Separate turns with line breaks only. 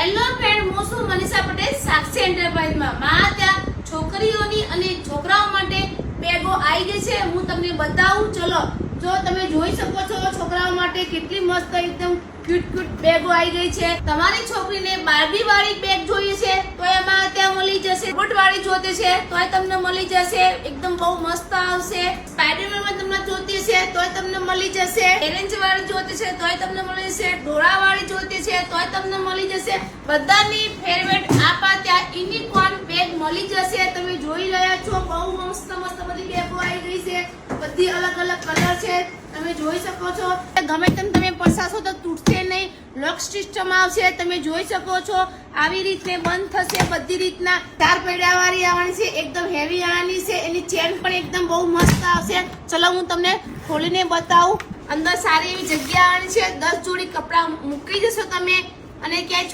Hello friend, હું છું મનીષા પટેલ સાક્ષી એન્ટરપ્રાઇઝમાં. માં ત્યાં છોકરીઓની અને છોકરાઓ માટે બેગો આવી ગઈ છે. હું તમને બતાવું. ચલો, જો તમે જોઈ શકો છો છોકરાઓ માટે કેટલી મસ્ત એકદમ ક્યુટ બેગો આવી ગઈ છે. તમારી છોકરીને બાર્બી વાળી બેગ જોઈએ છે તો એમાં ત્યાં મળી જશે. રોબોટ વાળી જોતી છે તોય તમને મળી જશે. એકદમ બહુ મસ્ત આવશે. સ્પાઈડરમેન માં તમને જોતી છે તોય તમને મળી જશે. ઓરેન્જ વાળી જોતી છે તોય તમને મળી જશે. ડોરા વાળી જોતી છે તોય તમને મળી જશે. બધાની ફેવરેટ આપા ત્યાં યુનિકોર્ન બેગ મળી જશે. તમે જોઈ રહ્યા છો બહુ મસ્ત બધી બેગો આવી ગઈ છે. બધી અલગ અલગ કલર છે. તમે જોઈ શકો છો. ગમે તેમ તમે પસાશો તો તૂટશે નહીં. લોક સિસ્ટમ આવશે. તમે જોઈ શકો છો આવી રીતે બંધ થશે. બધી રીતના 4 પૈડા વાળી આવવાની છે. એકદમ હેવી આવવાની છે. એની ચેન પણ એકદમ બહુ મસ્ત આવશે. ચલો હું તમને ખોલીને બતાવું. અંદર સારી એવી જગ્યા આવવાની છે. 10 જોડી કપડા મૂકી જશો તમે અને ક્યાંય